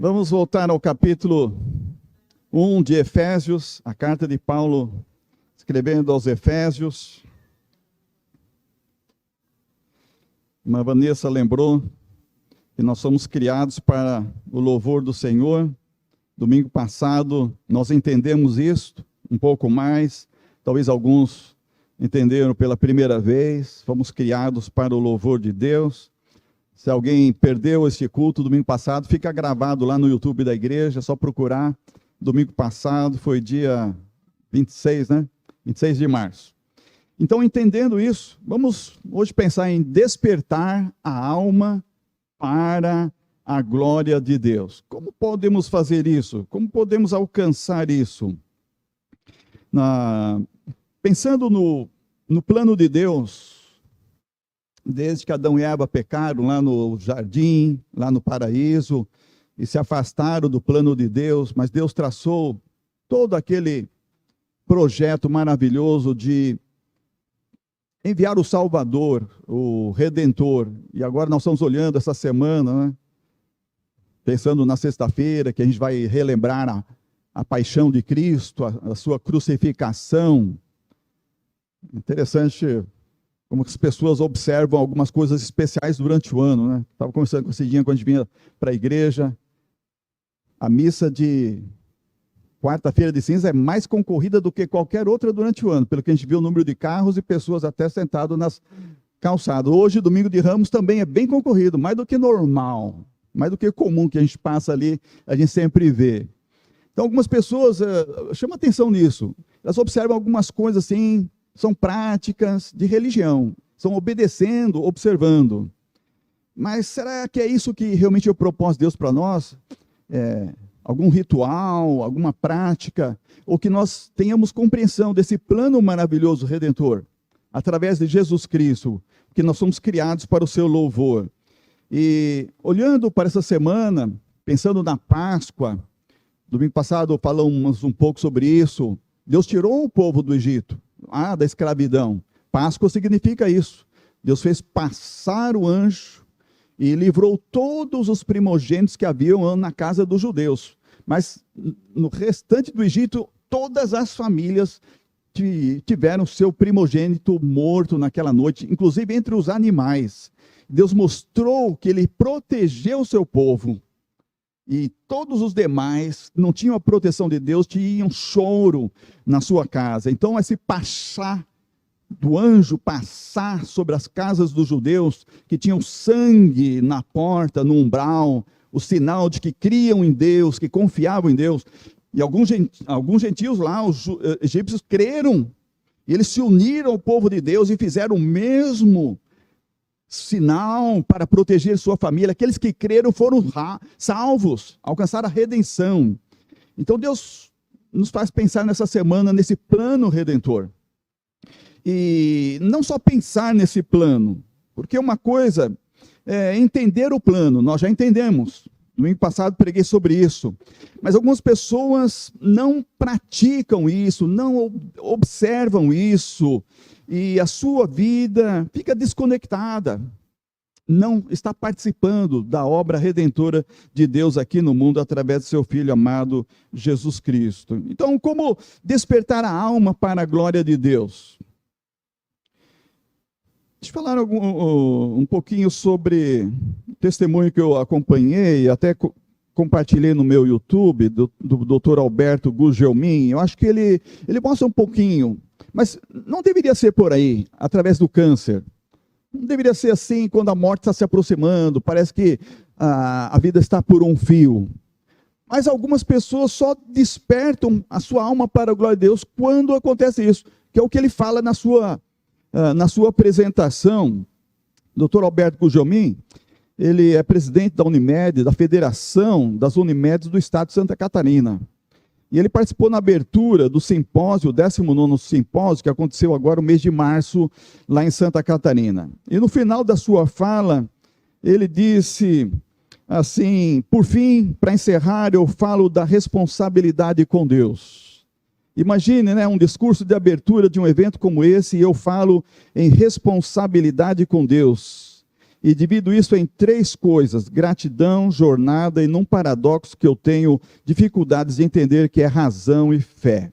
Vamos voltar ao capítulo 1 de Efésios, a carta de Paulo escrevendo aos Efésios. A Vanessa lembrou que nós somos criados para o louvor do Senhor. Domingo passado nós entendemos isso um pouco mais, talvez alguns entenderam pela primeira vez. Fomos criados para o louvor de Deus. Se alguém perdeu esse culto domingo passado, fica gravado lá no YouTube da igreja, é só procurar. Domingo passado foi dia 26, né? 26 de março. Então, entendendo isso, vamos hoje pensar em despertar a alma para a glória de Deus. Como podemos fazer isso? Como podemos alcançar isso? Pensando no plano de Deus, desde que Adão e Eva pecaram lá no jardim, lá no paraíso, e se afastaram do plano de Deus, mas Deus traçou todo aquele projeto maravilhoso de enviar o Salvador, o Redentor. E agora nós estamos olhando essa semana, né? Pensando na sexta-feira, que a gente vai relembrar a paixão de Cristo, a sua crucificação. Interessante como as pessoas observam algumas coisas especiais durante o ano, né? Estava conversando com esse dia quando a gente vinha para a igreja. A missa de quarta-feira de cinza é mais concorrida do que qualquer outra durante o ano, pelo que a gente viu o número de carros e pessoas até sentadas nas calçadas. Hoje, domingo de Ramos, também é bem concorrido, mais do que normal, mais do que comum que a gente passa ali, a gente sempre vê. Então, algumas pessoas chamam atenção nisso. Elas observam algumas coisas assim, são práticas de religião, são obedecendo, observando. Mas será que é isso que realmente é o propósito de Deus para nós? Algum ritual, alguma prática, ou que nós tenhamos compreensão desse plano maravilhoso redentor, através de Jesus Cristo, que nós somos criados para o seu louvor. E olhando para essa semana, pensando na Páscoa, domingo passado falamos um pouco sobre isso. Deus tirou o povo do Egito, da escravidão. Páscoa significa isso. Deus fez passar o anjo e livrou todos os primogênitos que haviam na casa dos judeus. Mas no restante do Egito, todas as famílias tiveram seu primogênito morto naquela noite, inclusive entre os animais. Deus mostrou que ele protegeu o seu povo. E todos os demais não tinham a proteção de Deus, tinham choro na sua casa. Então, esse passar do anjo passar sobre as casas dos judeus, que tinham sangue na porta, no umbral, o sinal de que criam em Deus, que confiavam em Deus. E alguns gentios lá, os egípcios, creram, e eles se uniram ao povo de Deus e fizeram o mesmo sinal para proteger sua família. Aqueles que creram foram salvos, alcançaram a redenção. Então Deus nos faz pensar nessa semana, nesse plano redentor. E não só pensar nesse plano, porque uma coisa é entender o plano, nós já entendemos. Domingo passado preguei sobre isso. Mas algumas pessoas não praticam isso, não observam isso, e a sua vida fica desconectada. Não está participando da obra redentora de Deus aqui no mundo através do seu Filho amado Jesus Cristo. Então, como despertar a alma para a glória de Deus? Deixa eu falar um pouquinho sobre o testemunho que eu acompanhei, até compartilhei no meu YouTube, do Dr. Alberto Gugelmin. Eu acho que ele mostra um pouquinho, mas não deveria ser por aí, através do câncer. Não deveria ser assim quando a morte está se aproximando, parece que a vida está por um fio. Mas algumas pessoas só despertam a sua alma para a glória de Deus quando acontece isso, que é o que ele fala na sua apresentação. Dr. Alberto Gugelmin, ele é presidente da Unimed, da Federação das Unimedes do Estado de Santa Catarina. E ele participou na abertura do simpósio, o 19º simpósio, que aconteceu agora no mês de março, lá em Santa Catarina. E no final da sua fala, ele disse assim: por fim, para encerrar, eu falo da responsabilidade com Deus. Imagine, né, um discurso de abertura de um evento como esse, e eu falo em responsabilidade com Deus. e divido isso em 3 coisas: gratidão, jornada e num paradoxo que eu tenho dificuldades de entender, que é razão e fé.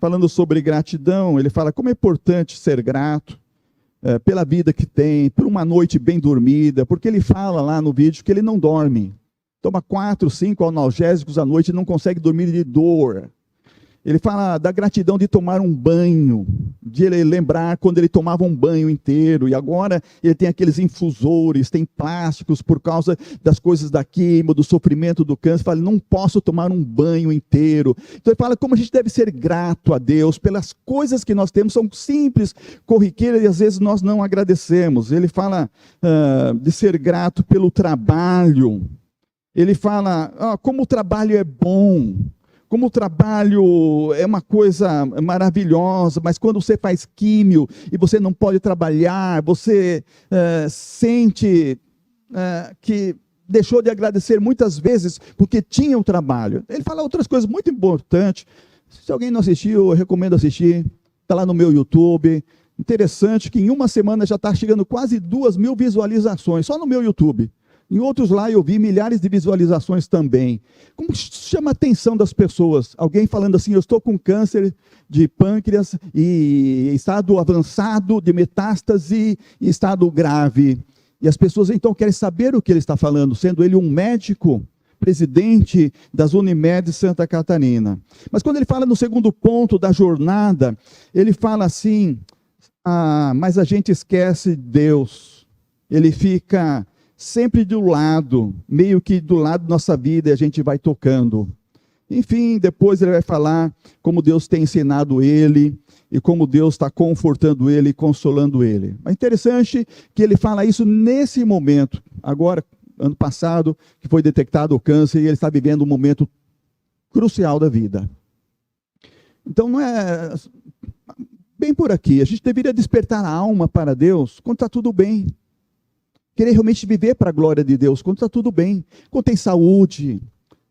Falando sobre gratidão, ele fala como é importante ser grato pela vida que tem, por uma noite bem dormida, porque ele fala lá no vídeo que ele não dorme. Toma 4, 5 analgésicos à noite e não consegue dormir de dor. Ele fala da gratidão de tomar um banho, de ele lembrar quando ele tomava um banho inteiro, e agora ele tem aqueles infusores, tem plásticos por causa das coisas da quimio, do sofrimento do câncer. Fala, não posso tomar um banho inteiro. Então ele fala como a gente deve ser grato a Deus pelas coisas que nós temos, são simples, corriqueiras, e às vezes nós não agradecemos. Ele fala de ser grato pelo trabalho. Ele fala como o trabalho é bom. Como o trabalho é uma coisa maravilhosa, mas quando você faz químio e você não pode trabalhar, você sente que deixou de agradecer muitas vezes porque tinha um trabalho. Ele fala outras coisas muito importantes. Se alguém não assistiu, eu recomendo assistir. Está lá no meu YouTube. Interessante que em uma semana já está chegando quase 2.000 visualizações, só no meu YouTube. Em outros lá eu vi milhares de visualizações também. Como chama a atenção das pessoas? Alguém falando assim, eu estou com câncer de pâncreas e estado avançado de metástase e estado grave. E as pessoas então querem saber o que ele está falando, sendo ele um médico, presidente das Unimed Santa Catarina. Mas quando ele fala no segundo ponto da jornada, ele fala assim, mas a gente esquece Deus. Ele fica sempre do lado, meio que do lado da nossa vida, e a gente vai tocando. Enfim, depois ele vai falar como Deus tem ensinado ele, e como Deus está confortando ele e consolando ele. É interessante que ele fala isso nesse momento, agora, ano passado, que foi detectado o câncer, e ele está vivendo um momento crucial da vida. Então não é bem por aqui, a gente deveria despertar a alma para Deus quando está tudo bem. Querer realmente viver para a glória de Deus, quando está tudo bem, quando tem saúde,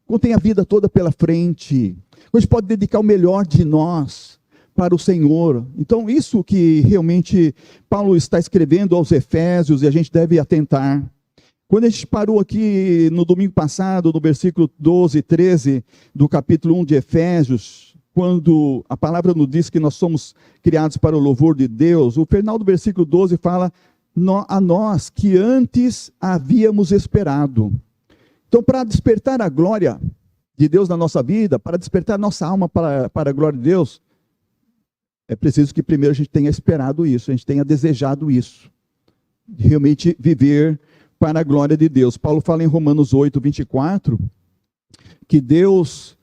quando tem a vida toda pela frente, quando a gente pode dedicar o melhor de nós para o Senhor. Então, isso que realmente Paulo está escrevendo aos Efésios, e a gente deve atentar. Quando a gente parou aqui no domingo passado, no versículo 12 e 13 do capítulo 1 de Efésios, quando a palavra nos diz que nós somos criados para o louvor de Deus, o final do versículo 12 fala a nós que antes havíamos esperado. Então, para despertar a glória de Deus na nossa vida, para despertar nossa alma para a glória de Deus, é preciso que primeiro a gente tenha esperado isso, a gente tenha desejado isso, de realmente viver para a glória de Deus. Paulo fala em Romanos 8, 24, que Deus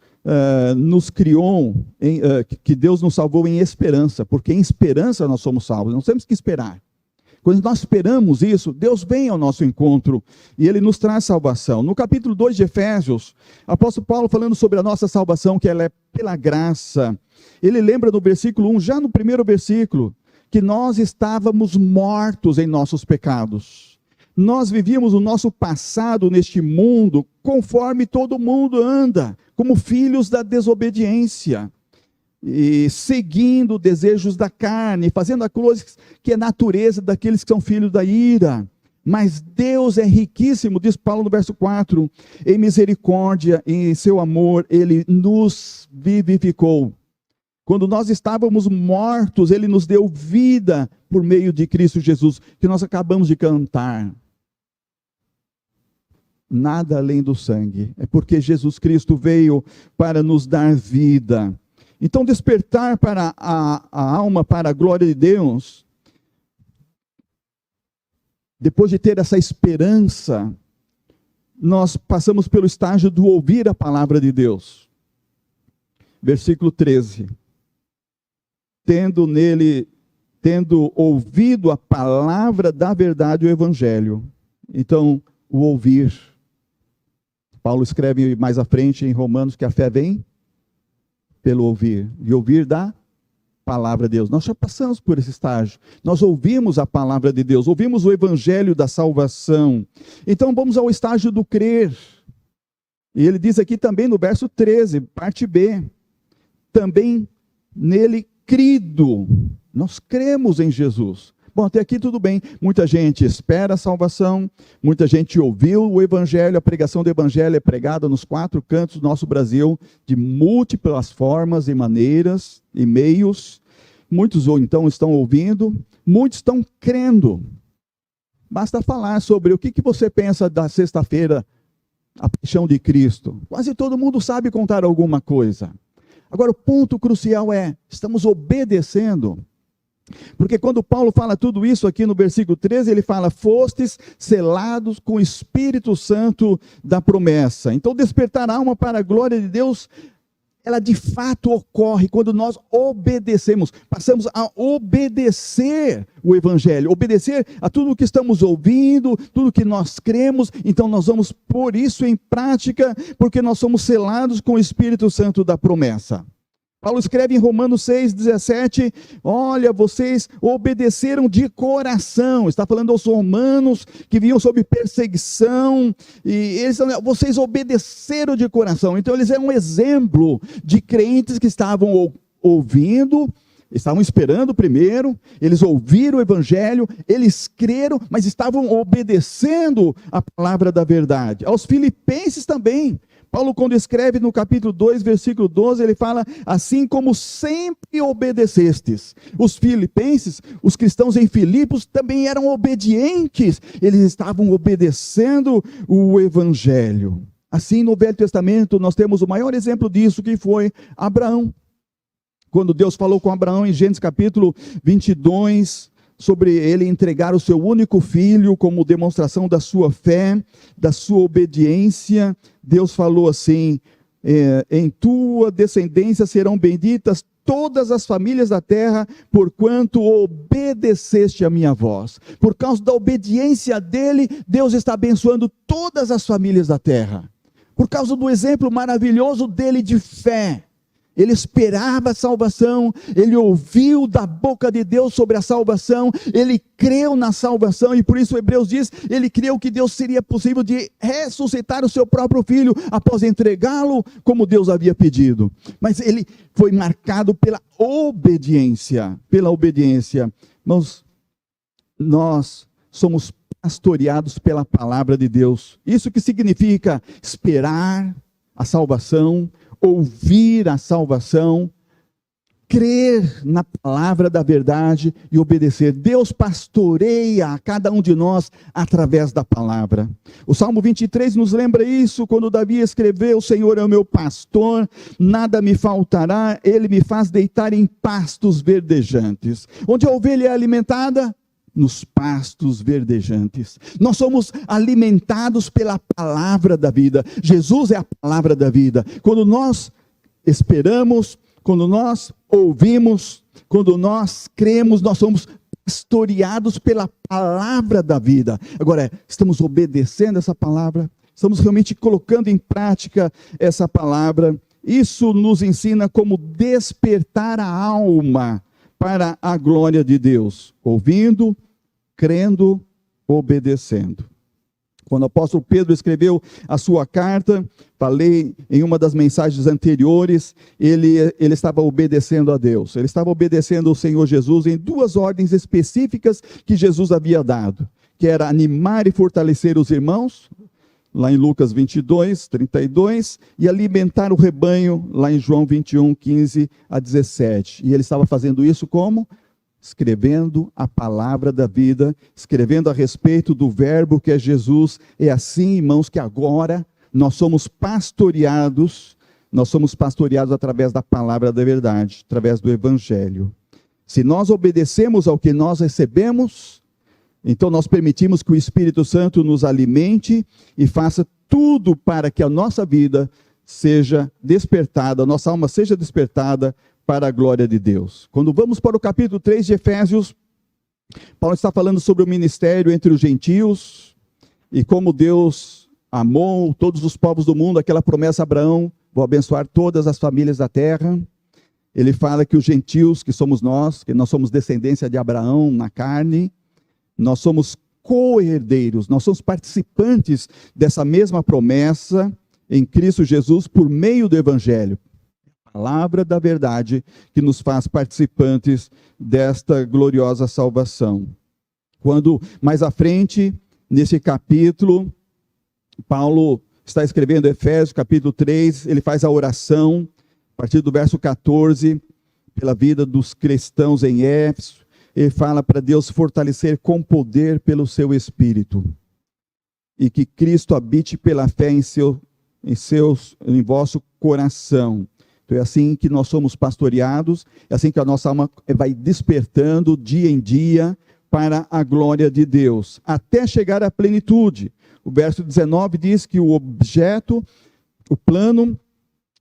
nos criou, que Deus nos salvou em esperança, porque em esperança nós somos salvos, nós temos que esperar. Quando nós esperamos isso, Deus vem ao nosso encontro e Ele nos traz salvação. No capítulo 2 de Efésios, o apóstolo Paulo falando sobre a nossa salvação, que ela é pela graça. Ele lembra no versículo 1, já no primeiro versículo, que nós estávamos mortos em nossos pecados. Nós vivíamos o nosso passado neste mundo conforme todo mundo anda, como filhos da desobediência. E seguindo desejos da carne, fazendo a coisa que é natureza daqueles que são filhos da ira. Mas Deus é riquíssimo, diz Paulo no verso 4, em misericórdia, em seu amor, Ele nos vivificou. Quando nós estávamos mortos, Ele nos deu vida por meio de Cristo Jesus, que nós acabamos de cantar. Nada além do sangue, é porque Jesus Cristo veio para nos dar vida. Então, despertar para a alma, para a glória de Deus, depois de ter essa esperança, nós passamos pelo estágio do ouvir a palavra de Deus. Versículo 13. Tendo ouvido a palavra da verdade, o evangelho. Então, o ouvir. Paulo escreve mais à frente em Romanos que a fé vem pelo ouvir, e ouvir da palavra de Deus. Nós já passamos por esse estágio, nós ouvimos a palavra de Deus, ouvimos o evangelho da salvação. Então vamos ao estágio do crer, e ele diz aqui também no verso 13, parte B, também nele crido, nós cremos em Jesus, Bom, até aqui tudo bem. Muita gente espera a salvação, muita gente ouviu o evangelho, a pregação do evangelho é pregada nos 4 cantos do nosso Brasil, de múltiplas formas e maneiras e meios. Muitos ou então estão ouvindo, muitos estão crendo. Basta falar sobre o que você pensa da sexta-feira, a paixão de Cristo. Quase todo mundo sabe contar alguma coisa. Agora, o ponto crucial é, estamos obedecendo? Porque quando Paulo fala tudo isso aqui no versículo 13, ele fala, fostes selados com o Espírito Santo da promessa. Então, despertar a alma para a glória de Deus, ela de fato ocorre quando nós obedecemos, passamos a obedecer o Evangelho, obedecer a tudo que estamos ouvindo, tudo que nós cremos, então nós vamos pôr isso em prática, porque nós somos selados com o Espírito Santo da promessa. Paulo escreve em Romanos 6,17, olha, vocês obedeceram de coração, está falando aos romanos que vinham sob perseguição, e vocês obedeceram de coração. Então eles eram um exemplo de crentes que estavam ouvindo, estavam esperando primeiro, eles ouviram o evangelho, eles creram, mas estavam obedecendo a palavra da verdade. Aos filipenses também, Paulo, quando escreve no capítulo 2, versículo 12, ele fala, assim como sempre obedecestes. Os filipenses, os cristãos em Filipos, também eram obedientes, eles estavam obedecendo o evangelho. Assim, no Velho Testamento, nós temos o maior exemplo disso, que foi Abraão. Quando Deus falou com Abraão em Gênesis capítulo 22, sobre ele entregar o seu único filho como demonstração da sua fé, da sua obediência, Deus falou assim, em tua descendência serão benditas todas as famílias da terra, porquanto obedeceste a minha voz. Por causa da obediência dele, Deus está abençoando todas as famílias da terra. Por causa do exemplo maravilhoso dele de fé. Ele esperava a salvação, ele ouviu da boca de Deus sobre a salvação, ele creu na salvação, e por isso Hebreus diz, ele creu que Deus seria possível de ressuscitar o seu próprio filho, após entregá-lo como Deus havia pedido. Mas ele foi marcado pela obediência, Irmãos, nós somos pastoreados pela palavra de Deus. Isso que significa esperar a salvação, ouvir a salvação, crer na palavra da verdade e obedecer. Deus pastoreia a cada um de nós através da palavra. O Salmo 23 nos lembra isso, quando Davi escreveu, o Senhor é o meu pastor, nada me faltará, ele me faz deitar em pastos verdejantes. Onde a ovelha é alimentada? Nos pastos verdejantes. Nós somos alimentados pela palavra da vida. Jesus é a palavra da vida. Quando nós esperamos, quando nós ouvimos, quando nós cremos, nós somos pastoreados pela palavra da vida. Agora, estamos obedecendo essa palavra? Estamos realmente colocando em prática essa palavra? Isso nos ensina como despertar a alma para a glória de Deus, ouvindo, crendo, obedecendo. Quando o apóstolo Pedro escreveu a sua carta, falei em uma das mensagens anteriores, ele estava obedecendo a Deus, ele estava obedecendo ao Senhor Jesus em 2 ordens específicas que Jesus havia dado, que era animar e fortalecer os irmãos, lá em Lucas 22, 32, e alimentar o rebanho, lá em João 21, 15 a 17. E ele estava fazendo isso como? Escrevendo a palavra da vida, escrevendo a respeito do verbo que é Jesus. É assim, irmãos, que agora nós somos pastoreados através da palavra da verdade, através do evangelho. Se nós obedecemos ao que nós recebemos, então nós permitimos que o Espírito Santo nos alimente e faça tudo para que a nossa vida seja despertada, a nossa alma seja despertada para a glória de Deus. Quando vamos para o capítulo 3 de Efésios, Paulo está falando sobre o ministério entre os gentios e como Deus amou todos os povos do mundo, aquela promessa a Abraão, vou abençoar todas as famílias da terra. Ele fala que os gentios, que somos nós, que nós somos descendência de Abraão na carne, nós somos co-herdeiros, nós somos participantes dessa mesma promessa em Cristo Jesus por meio do evangelho. A palavra da verdade que nos faz participantes desta gloriosa salvação. Quando, mais à frente, nesse capítulo, Paulo está escrevendo Efésios, capítulo 3, ele faz a oração, a partir do verso 14, pela vida dos cristãos em Éfeso. Ele fala para Deus fortalecer com poder pelo seu Espírito, e que Cristo habite pela fé em vosso coração. Então é assim que nós somos pastoreados, é assim que a nossa alma vai despertando dia em dia para a glória de Deus, até chegar à plenitude. O verso 19 diz que o objeto, o plano,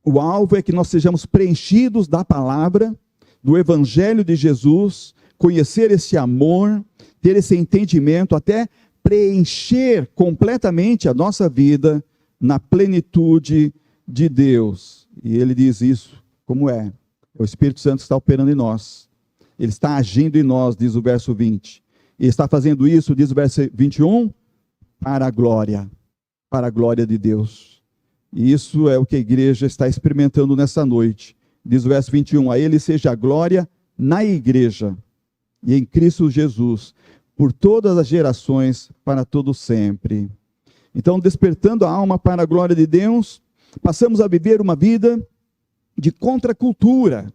o alvo é que nós sejamos preenchidos da palavra, do evangelho de Jesus, conhecer esse amor, ter esse entendimento, até preencher completamente a nossa vida na plenitude de Deus. E ele diz isso como é. O Espírito Santo está operando em nós. Ele está agindo em nós, diz o verso 20. E está fazendo isso, diz o verso 21, para a glória de Deus. E isso é o que a igreja está experimentando nessa noite. Diz o verso 21, a ele seja a glória na igreja e em Cristo Jesus, por todas as gerações, para todo sempre. Então, despertando a alma para a glória de Deus, passamos a viver uma vida de contracultura.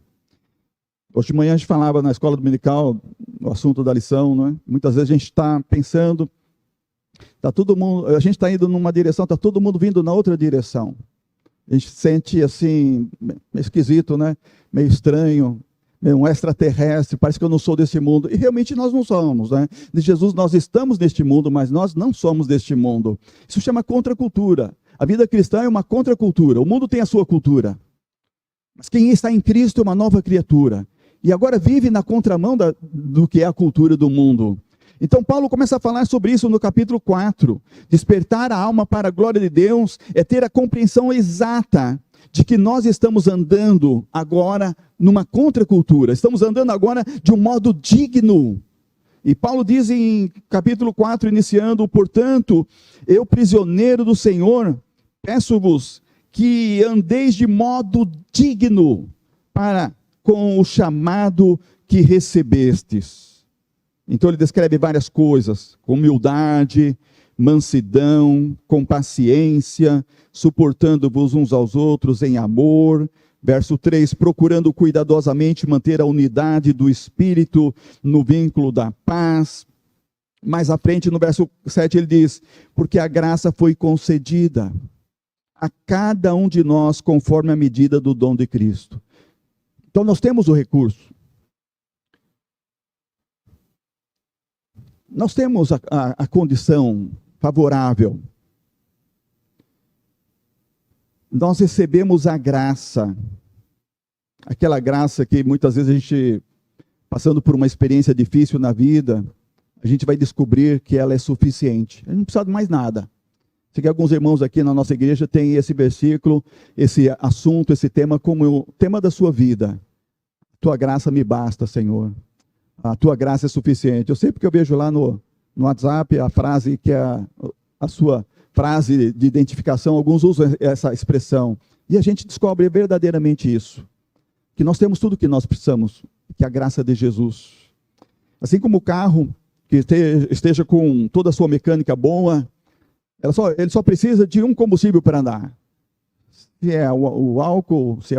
Hoje de manhã a gente falava na escola dominical, o assunto da lição, não é? Muitas vezes a gente está pensando, a gente está indo numa direção, está todo mundo vindo na outra direção. A gente se sente assim, meio esquisito, né? Meio estranho, meio um extraterrestre, parece que eu não sou desse mundo. E realmente nós não somos, né? De Jesus nós estamos neste mundo, mas nós não somos deste mundo. Isso chama contracultura. A vida cristã é uma contracultura. O mundo tem a sua cultura. Mas quem está em Cristo é uma nova criatura. E agora vive na contramão do que é a cultura do mundo. Então Paulo começa a falar sobre isso no capítulo 4. Despertar a alma para a glória de Deus é ter a compreensão exata de que nós estamos andando agora numa contracultura. Estamos andando agora de um modo digno. E Paulo diz em capítulo 4, iniciando, portanto, eu prisioneiro do Senhor, peço-vos que andeis de modo digno para com o chamado que recebestes. Então ele descreve várias coisas, com humildade, mansidão, com paciência, suportando-vos uns aos outros em amor. Verso 3, procurando cuidadosamente manter a unidade do Espírito no vínculo da paz. Mais à frente, no verso 7, ele diz, porque a graça foi concedida a cada um de nós conforme a medida do dom de Cristo. Então nós temos o recurso. Nós temos a condição favorável. Nós recebemos a graça. Aquela graça que muitas vezes a gente, passando por uma experiência difícil na vida, a gente vai descobrir que ela é suficiente. A gente não precisa de mais nada. Sei que alguns irmãos aqui na nossa igreja têm esse versículo, esse assunto, esse tema como o tema da sua vida. Tua graça me basta, Senhor. A tua graça é suficiente. Eu sei porque eu vejo lá no WhatsApp a frase que é a sua frase de identificação, alguns usam essa expressão. E a gente descobre verdadeiramente isso. Que nós temos tudo o que nós precisamos, que é a graça de Jesus. Assim como o carro, que esteja com toda a sua mecânica boa, ele só precisa de um combustível para andar. Se é o álcool, se é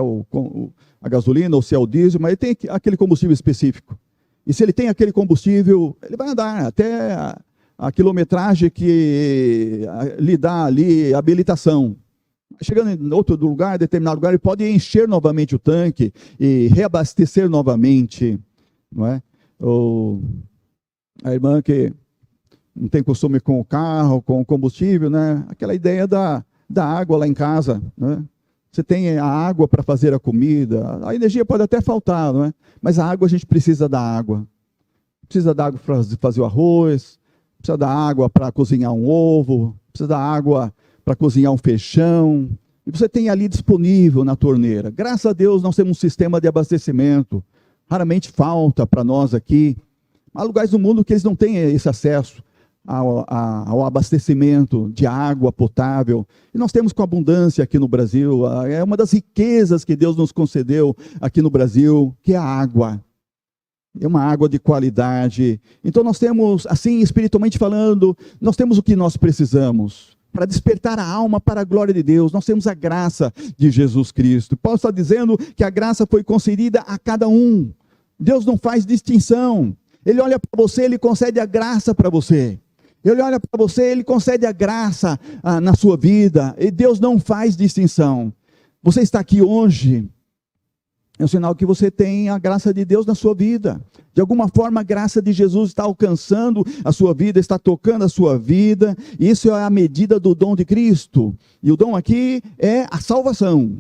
a gasolina ou se é o diesel, mas ele tem aquele combustível específico. E se ele tem aquele combustível, ele vai andar até a quilometragem que lhe dá ali a habilitação. Chegando em outro lugar, determinado lugar, ele pode encher novamente o tanque e reabastecer novamente. Não é? Ou a irmã que não tem costume com o carro, com o combustível, né? Aquela ideia da água lá em casa, né? Você tem a água para fazer a comida, a energia pode até faltar, não é? Mas a água, a gente precisa da água. Precisa da água para fazer o arroz, precisa da água para cozinhar um ovo, precisa da água para cozinhar um feijão. E você tem ali disponível na torneira. Graças a Deus nós temos um sistema de abastecimento. Raramente falta para nós aqui. Há lugares do mundo que eles não têm esse acesso ao abastecimento de água potável. E nós temos com abundância aqui no Brasil. É uma das riquezas que Deus nos concedeu aqui no Brasil, que é a água. é uma água de qualidade. Então nós temos, assim, espiritualmente falando, nós temos o que nós precisamos para despertar a alma para a glória de Deus. Nós temos a graça de Jesus Cristo. Paulo está dizendo que a graça foi concedida a cada um. Deus não faz distinção. Ele olha para você, ele concede a graça para você. Ele olha para você, ele concede a graça na sua vida. E Deus não faz distinção. Você está aqui hoje, é um sinal que você tem a graça de Deus na sua vida. De alguma forma, a graça de Jesus está alcançando a sua vida, está tocando a sua vida. Isso é a medida do dom de Cristo. E o dom aqui é a salvação.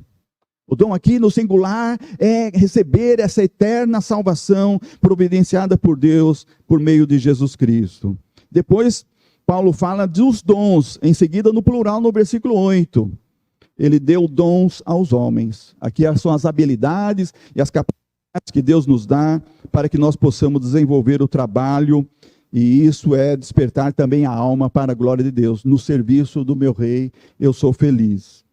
O dom aqui no singular é receber essa eterna salvação providenciada por Deus por meio de Jesus Cristo. Depois, Paulo fala dos dons, em seguida no plural, no versículo 8. Ele deu dons aos homens. Aqui são as habilidades e as capacidades que Deus nos dá para que nós possamos desenvolver o trabalho, e isso é despertar também a alma para a glória de Deus. No serviço do meu rei, eu sou feliz.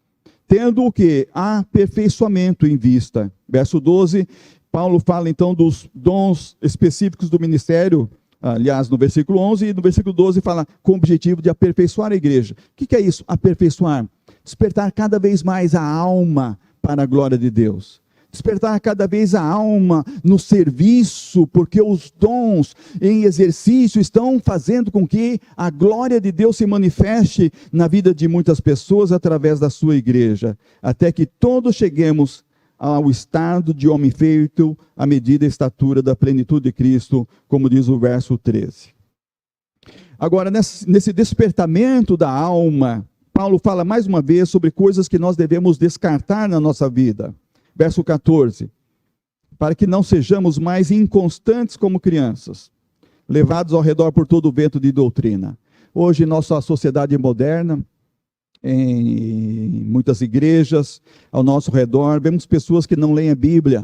Tendo o quê? Aperfeiçoamento em vista. Verso 12, Paulo fala então dos dons específicos do ministério. Aliás, no versículo 11 e no versículo 12 fala com o objetivo de aperfeiçoar a igreja. O que é isso? Aperfeiçoar. Despertar cada vez mais a alma para a glória de Deus. Despertar cada vez a alma no serviço, porque os dons em exercício estão fazendo com que a glória de Deus se manifeste na vida de muitas pessoas através da sua igreja, até que todos cheguemos ao estado de homem feito, à medida e estatura da plenitude de Cristo, como diz o verso 13. Agora, nesse despertamento da alma, Paulo fala mais uma vez sobre coisas que nós devemos descartar na nossa vida. Verso 14, para que não sejamos mais inconstantes como crianças, levados ao redor por todo o vento de doutrina. Hoje, nossa sociedade moderna, em muitas igrejas, ao nosso redor, vemos pessoas que não leem a Bíblia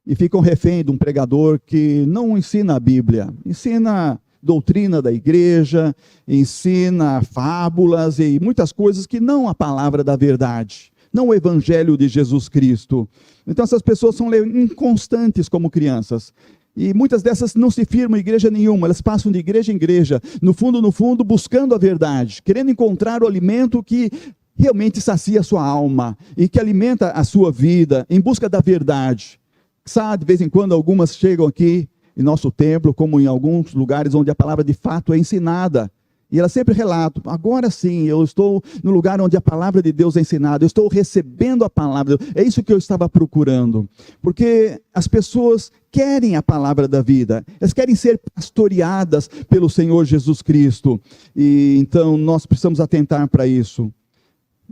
e ficam refém de um pregador que não ensina a Bíblia, ensina doutrina da igreja, ensina fábulas e muitas coisas que não a palavra da verdade, não o evangelho de Jesus Cristo. Então essas pessoas são inconstantes como crianças. E muitas dessas não se firmam em igreja nenhuma, elas passam de igreja em igreja, no fundo, buscando a verdade, querendo encontrar o alimento que realmente sacia a sua alma e que alimenta a sua vida, em busca da verdade. Sabe, de vez em quando algumas chegam aqui em nosso templo, como em alguns lugares onde a palavra de fato é ensinada. E ela sempre relata, agora sim, eu estou no lugar onde a palavra de Deus é ensinada, eu estou recebendo a palavra, é isso que eu estava procurando. Porque as pessoas querem a palavra da vida, elas querem ser pastoreadas pelo Senhor Jesus Cristo. E então nós precisamos atentar para isso.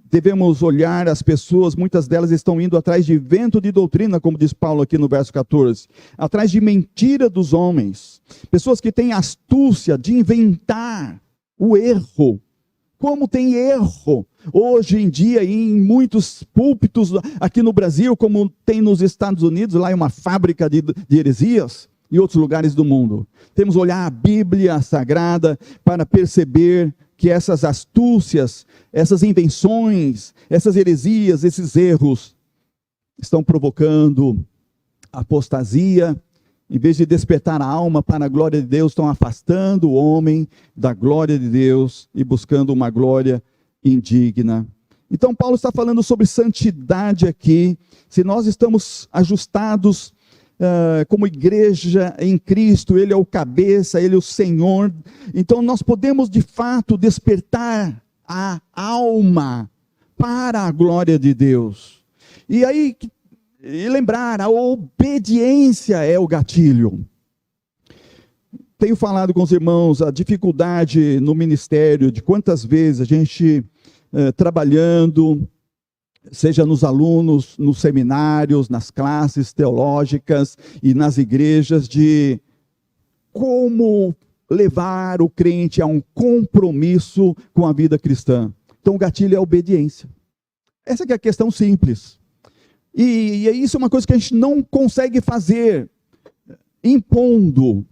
Devemos olhar as pessoas, muitas delas estão indo atrás de vento de doutrina, como diz Paulo aqui no verso 14, atrás de mentira dos homens, pessoas que têm astúcia de inventar o erro. Como tem erro hoje em dia em muitos púlpitos aqui no Brasil, como tem nos Estados Unidos, lá é uma fábrica de heresias, e outros lugares do mundo. Temos que olhar a Bíblia Sagrada para perceber que essas astúcias, essas invenções, essas heresias, esses erros estão provocando apostasia. Em vez de despertar a alma para a glória de Deus, estão afastando o homem da glória de Deus e buscando uma glória indigna. Então Paulo está falando sobre santidade aqui. Se nós estamos ajustados como igreja em Cristo, Ele é o cabeça, Ele é o Senhor, então nós podemos de fato despertar a alma para a glória de Deus. E aí, lembrar, a obediência é o gatilho. Tenho falado com os irmãos a dificuldade no ministério, de quantas vezes a gente trabalhando, seja nos alunos, nos seminários, nas classes teológicas e nas igrejas, de como levar o crente a um compromisso com a vida cristã. Então o gatilho é a obediência. Essa que é a questão simples. E isso é uma coisa que a gente não consegue fazer impondo,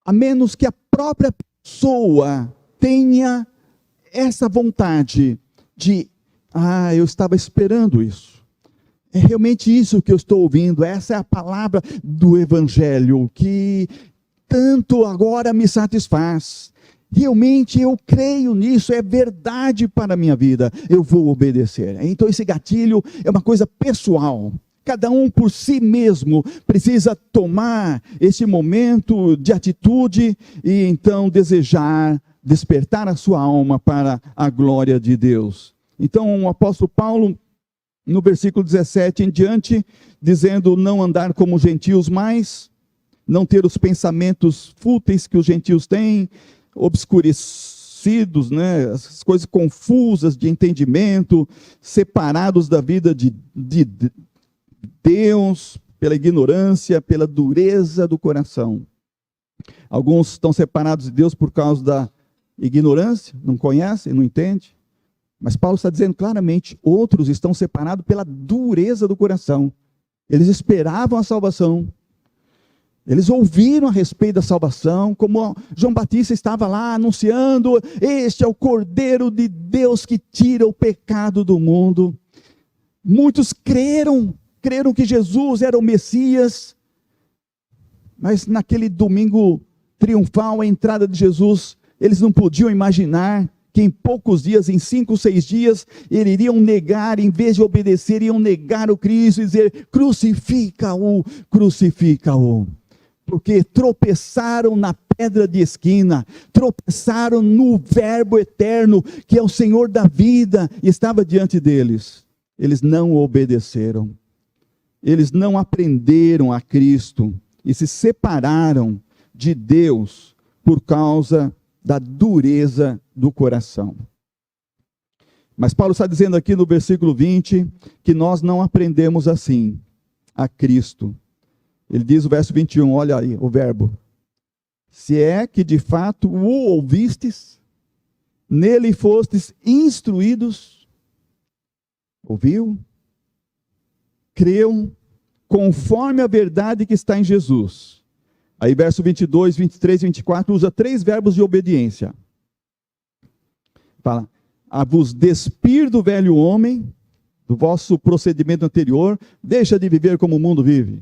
a menos que a própria pessoa tenha essa vontade de, eu estava esperando isso. É realmente isso que eu estou ouvindo. Essa é a palavra do Evangelho, que tanto agora me satisfaz. Realmente eu creio nisso, é verdade para a minha vida, eu vou obedecer. Então esse gatilho é uma coisa pessoal. Cada um por si mesmo precisa tomar esse momento de atitude e então desejar despertar a sua alma para a glória de Deus. Então o apóstolo Paulo, no versículo 17 em diante, dizendo: não andar como os gentios mais, não ter os pensamentos fúteis que os gentios têm, obscurecidos, né? As coisas confusas de entendimento, separados da vida de Deus, pela ignorância, pela dureza do coração. Alguns estão separados de Deus por causa da ignorância, não conhecem, não entendem. Mas Paulo está dizendo claramente, outros estão separados pela dureza do coração. Eles esperavam a salvação. Eles ouviram a respeito da salvação, como João Batista estava lá anunciando: este é o Cordeiro de Deus que tira o pecado do mundo. Muitos creram que Jesus era o Messias, mas naquele domingo triunfal, a entrada de Jesus, eles não podiam imaginar que em poucos dias, em 5, 6 dias, eles iriam negar, em vez de obedecer, iriam negar o Cristo e dizer: crucifica-o, crucifica-o. Porque tropeçaram na pedra de esquina, tropeçaram no Verbo eterno, que é o Senhor da vida, e estava diante deles. Eles não obedeceram, eles não aprenderam a Cristo, e se separaram de Deus, por causa da dureza do coração. Mas Paulo está dizendo aqui no versículo 20, que nós não aprendemos assim, a Cristo. Ele diz o verso 21, olha aí o verbo: se é que de fato o ouvistes, nele fostes instruídos, ouviu, creu, conforme a verdade que está em Jesus. Aí verso 22, 23 e 24 usa 3 verbos de obediência. Fala: a vos despir do velho homem, do vosso procedimento anterior, deixa de viver como o mundo vive.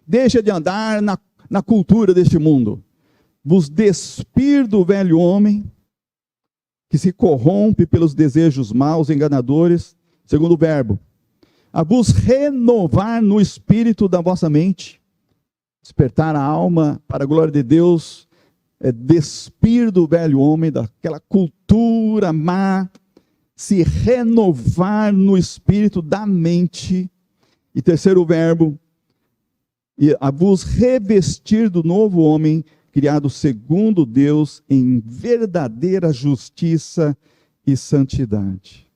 Deixa de andar na cultura deste mundo. Vos despir do velho homem, que se corrompe pelos desejos maus, enganadores. Segundo verbo: a vos renovar no espírito da vossa mente. Despertar a alma para a glória de Deus, é despir do velho homem, daquela cultura má, se renovar no espírito da mente. E terceiro verbo: e a vos revestir do novo homem, criado segundo Deus, em verdadeira justiça e santidade.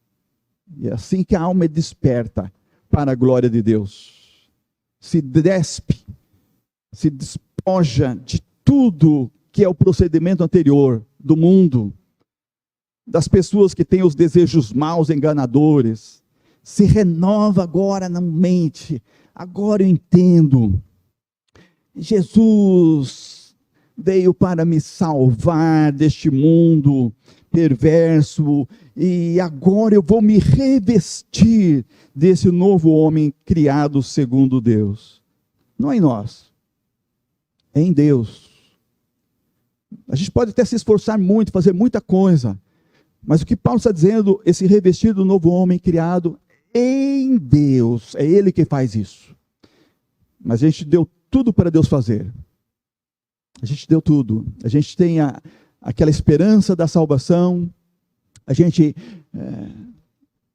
E é assim que a alma é desperta para a glória de Deus. Se despe, se despoja de tudo que é o procedimento anterior do mundo, das pessoas que têm os desejos maus, enganadores. Se renova agora na mente. Agora eu entendo. Jesus veio para me salvar deste mundo perverso, e agora eu vou me revestir desse novo homem criado segundo Deus. Não é em nós, é em Deus. A gente pode até se esforçar muito, fazer muita coisa, mas o que Paulo está dizendo, esse revestir do novo homem criado em Deus, é Ele que faz isso. Mas a gente deu tudo para Deus fazer. A gente deu tudo. A gente tem aquela esperança da salvação. A gente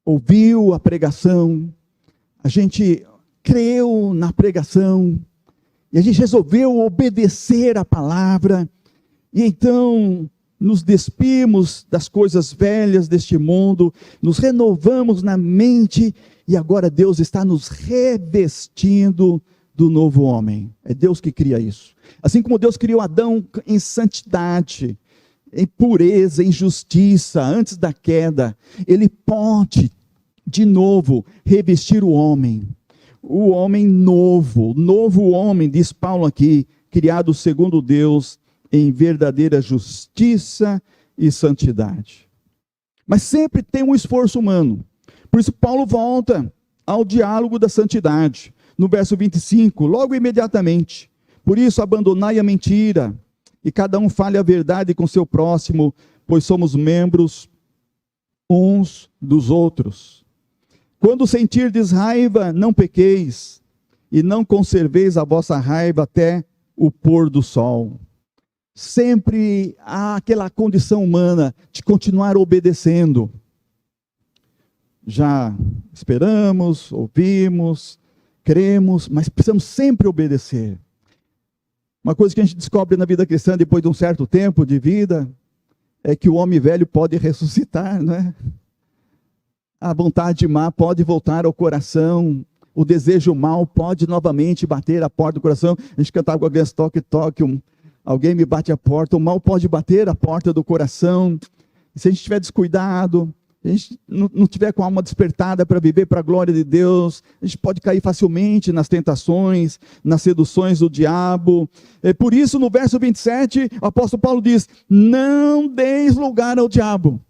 ouviu a pregação. A gente creu na pregação. E a gente resolveu obedecer a palavra. E então nos despimos das coisas velhas deste mundo. Nos renovamos na mente. E agora Deus está nos revestindo do novo homem. É Deus que cria isso. Assim como Deus criou Adão em santidade, em pureza, em justiça, antes da queda, Ele pode, de novo, revestir o homem novo, novo homem, diz Paulo aqui, criado segundo Deus, em verdadeira justiça e santidade. Mas sempre tem um esforço humano. Por isso Paulo volta ao diálogo da santidade. No verso 25, logo imediatamente, por isso abandonai a mentira, e cada um fale a verdade com seu próximo, pois somos membros uns dos outros. Quando sentirdes raiva, não pequeis, e não conserveis a vossa raiva até o pôr do sol. Sempre há aquela condição humana de continuar obedecendo. Já esperamos, ouvimos, cremos, mas precisamos sempre obedecer. Uma coisa que a gente descobre na vida cristã, depois de um certo tempo de vida, é que o homem velho pode ressuscitar, não é? A vontade má pode voltar ao coração, o desejo mau pode novamente bater a porta do coração. A gente cantava com a criança, toque, toque, alguém me bate a porta, o mal pode bater a porta do coração. E se a gente estiver descuidado, a gente não tiver com a alma despertada para viver para a glória de Deus, a gente pode cair facilmente nas tentações, nas seduções do diabo. Por isso, no verso 27, o apóstolo Paulo diz, não deis lugar ao diabo.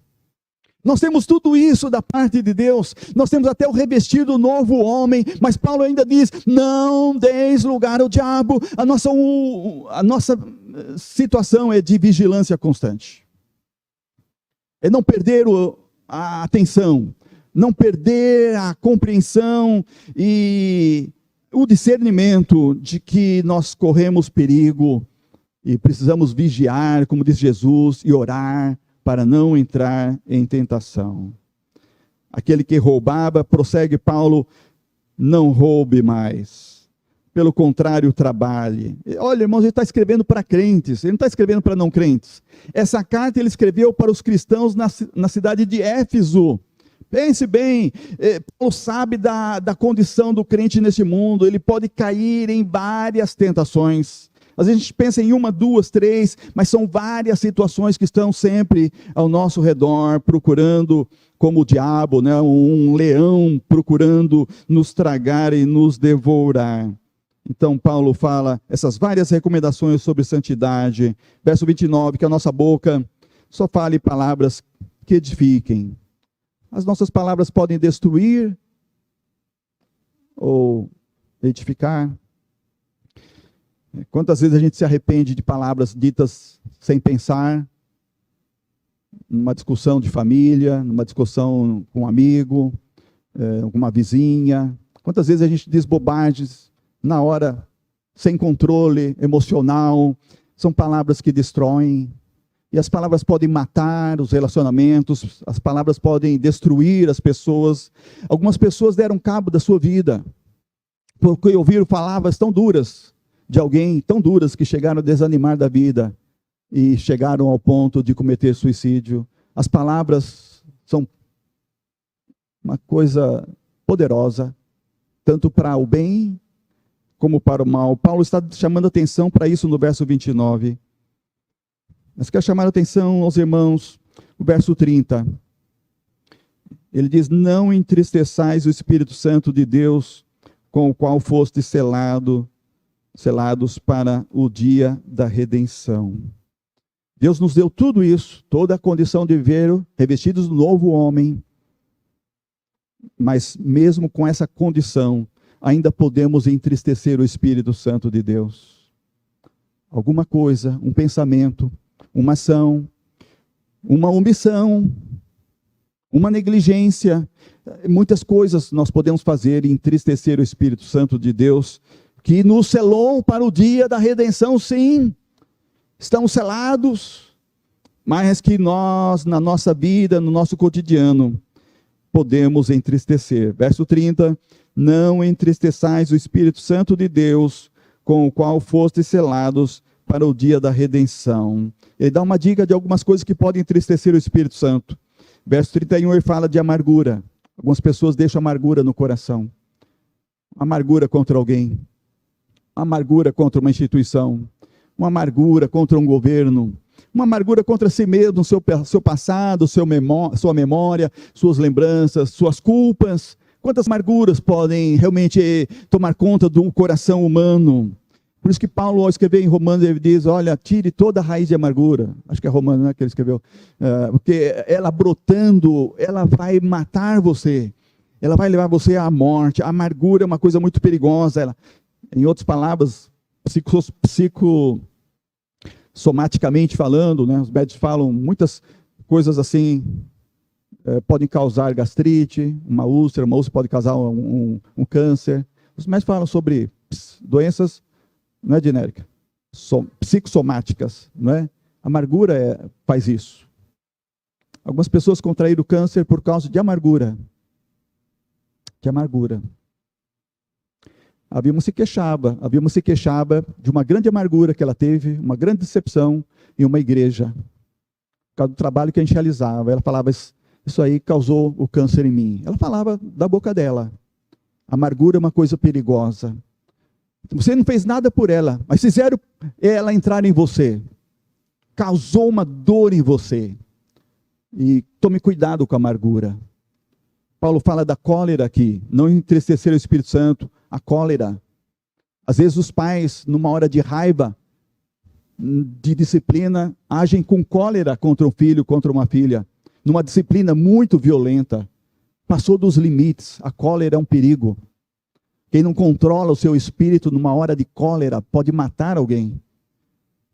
Nós temos tudo isso da parte de Deus, nós temos até o revestir do novo homem, mas Paulo ainda diz, não deis lugar ao diabo. A nossa situação é de vigilância constante. É não perder a atenção, não perder a compreensão e o discernimento de que nós corremos perigo e precisamos vigiar, como diz Jesus, e orar para não entrar em tentação. Aquele que roubava, prossegue Paulo, não roube mais. Pelo contrário, trabalhe. Olha, irmãos, ele está escrevendo para crentes, ele não está escrevendo para não crentes. Essa carta ele escreveu para os cristãos na cidade de Éfeso. Pense bem, Paulo sabe da condição do crente nesse mundo, ele pode cair em várias tentações. Às vezes a gente pensa em uma, duas, três, mas são várias situações que estão sempre ao nosso redor, procurando, como o diabo, né, um leão procurando nos tragar e nos devorar. Então Paulo fala essas várias recomendações sobre santidade. Verso 29, que a nossa boca só fale palavras que edifiquem. As nossas palavras podem destruir ou edificar. Quantas vezes a gente se arrepende de palavras ditas sem pensar, numa discussão de família, numa discussão com um amigo, com uma vizinha. Quantas vezes a gente diz bobagens na hora, sem controle emocional. São palavras que destroem. E as palavras podem matar os relacionamentos, as palavras podem destruir as pessoas. Algumas pessoas deram cabo da sua vida, porque ouviram palavras tão duras de alguém, tão duras, que chegaram a desanimar da vida e chegaram ao ponto de cometer suicídio. As palavras são uma coisa poderosa, tanto para o bem como para o mal. Paulo está chamando atenção para isso no verso 29. Mas quero chamar a atenção aos irmãos, o verso 30. Ele diz, não entristeçais o Espírito Santo de Deus, com o qual fostes selados para o dia da redenção. Deus nos deu tudo isso, toda a condição de viver revestidos do novo homem, mas mesmo com essa condição, ainda podemos entristecer o Espírito Santo de Deus. Alguma coisa, um pensamento, uma ação, uma omissão, uma negligência, muitas coisas nós podemos fazer e entristecer o Espírito Santo de Deus, que nos selou para o dia da redenção, sim, estamos selados, mas que nós, na nossa vida, no nosso cotidiano, podemos entristecer. Verso 30, não entristeçais o Espírito Santo de Deus, com o qual fostes selados para o dia da redenção. Ele dá uma dica de algumas coisas que podem entristecer o Espírito Santo. Verso 31, ele fala de amargura. Algumas pessoas deixam amargura no coração. Amargura contra alguém. Amargura contra uma instituição. Uma amargura contra um governo. Uma amargura contra si mesmo, seu passado, sua memória, suas lembranças, suas culpas. Quantas amarguras podem realmente tomar conta do coração humano? Por isso que Paulo, ao escrever em Romanos, ele diz, olha, tire toda a raiz de amargura. Acho que é Romanos, né, que ele escreveu. Porque ela brotando, ela vai matar você. ela vai levar você à morte. A amargura é uma coisa muito perigosa. Ela, em outras palavras, psicossomaticamente falando, né, os médicos falam muitas coisas assim, podem causar gastrite, uma úlcera pode causar um câncer. Os médicos falam sobre doenças, não é genérica, psicossomáticas, não é? A amargura faz isso. Algumas pessoas contraíram câncer por causa de amargura. De amargura. Havia uma se queixava de uma grande amargura que ela teve, uma grande decepção em uma igreja, por causa do trabalho que a gente realizava. Ela falava, isso aí causou o câncer em mim. Ela falava da boca dela. Amargura é uma coisa perigosa. Você não fez nada por ela, mas fizeram ela entrar em você. Causou uma dor em você. E tome cuidado com a amargura. Paulo fala da cólera aqui, não entristecer o Espírito Santo, a cólera. Às vezes os pais, numa hora de raiva, de disciplina, agem com cólera contra um filho, contra uma filha. Numa disciplina muito violenta. Passou dos limites, a cólera é um perigo. Quem não controla o seu espírito numa hora de cólera pode matar alguém.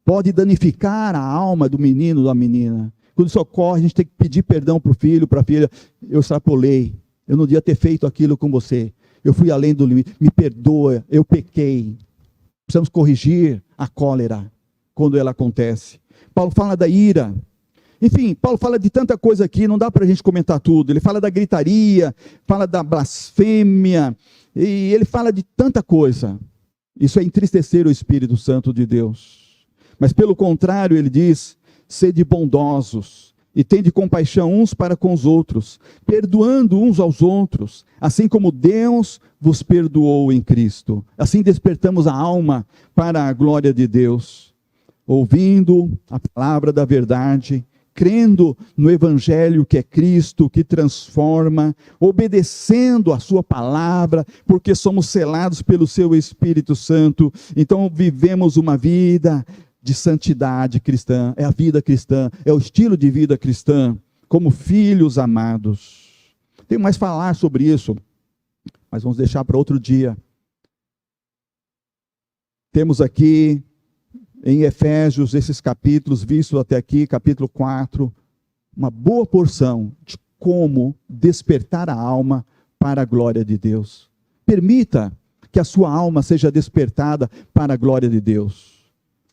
Pode danificar a alma do menino, da menina. Quando isso ocorre, a gente tem que pedir perdão para o filho, para a filha. Eu extrapolei, eu não devia ter feito aquilo com você. Eu fui além do limite, me perdoa, eu pequei. Precisamos corrigir a cólera quando ela acontece. Paulo fala da ira. Enfim, Paulo fala de tanta coisa aqui, não dá para a gente comentar tudo. Ele fala da gritaria, fala da blasfêmia, e ele fala de tanta coisa. Isso é entristecer o Espírito Santo de Deus. Mas pelo contrário, ele diz, sede bondosos, e tende compaixão uns para com os outros, perdoando uns aos outros, assim como Deus vos perdoou em Cristo. Assim despertamos a alma para a glória de Deus, ouvindo a palavra da verdade, crendo no Evangelho que é Cristo, que transforma, obedecendo a sua palavra, porque somos selados pelo seu Espírito Santo. Então vivemos uma vida de santidade cristã, é a vida cristã, é o estilo de vida cristã, como filhos amados. Tem mais falar sobre isso, mas vamos deixar para outro dia. Temos aqui em Efésios, esses capítulos, vistos até aqui, capítulo 4, uma boa porção de como despertar a alma para a glória de Deus. Permita que a sua alma seja despertada para a glória de Deus.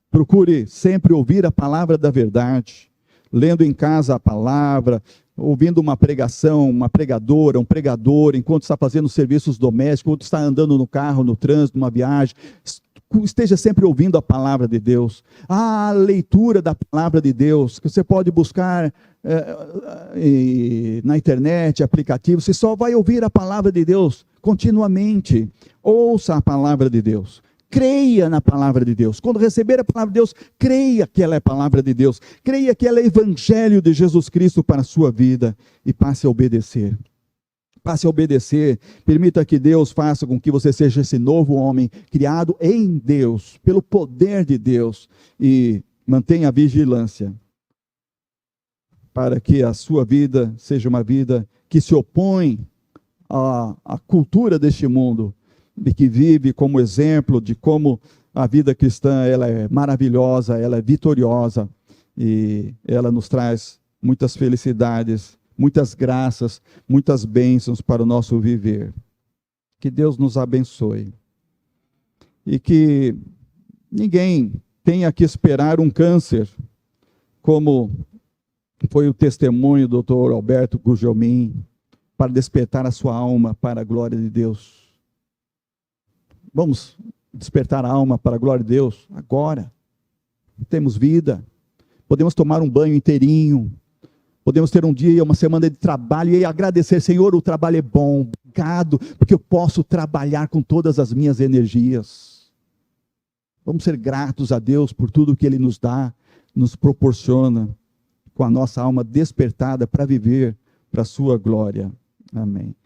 Procure sempre ouvir a palavra da verdade, lendo em casa a palavra, ouvindo uma pregação, uma pregadora, um pregador, enquanto está fazendo serviços domésticos, enquanto está andando no carro, no trânsito, numa viagem. Esteja sempre ouvindo a palavra de Deus. A leitura da palavra de Deus, que você pode buscar na internet, aplicativo, você só vai ouvir a palavra de Deus continuamente. Ouça a palavra de Deus. Creia na palavra de Deus. Quando receber a palavra de Deus, creia que ela é a palavra de Deus. Creia que ela é o Evangelho de Jesus Cristo para a sua vida. E passe a obedecer. Passe a obedecer. Permita que Deus faça com que você seja esse novo homem, criado em Deus, pelo poder de Deus. E mantenha a vigilância, para que a sua vida seja uma vida que se opõe à cultura deste mundo, e que vive como exemplo de como a vida cristã ela é maravilhosa, ela é vitoriosa, e ela nos traz muitas felicidades, muitas graças, muitas bênçãos para o nosso viver. Que Deus nos abençoe. E que ninguém tenha que esperar um câncer, como foi o testemunho do Dr. Alberto Gugelmin, para despertar a sua alma para a glória de Deus. Vamos despertar a alma para a glória de Deus agora. Temos vida. Podemos tomar um banho inteirinho. Podemos ter um dia, uma semana de trabalho e agradecer, Senhor, o trabalho é bom. Obrigado, porque eu posso trabalhar com todas as minhas energias. Vamos ser gratos a Deus por tudo que Ele nos dá, nos proporciona, com a nossa alma despertada para viver para a sua glória. Amém.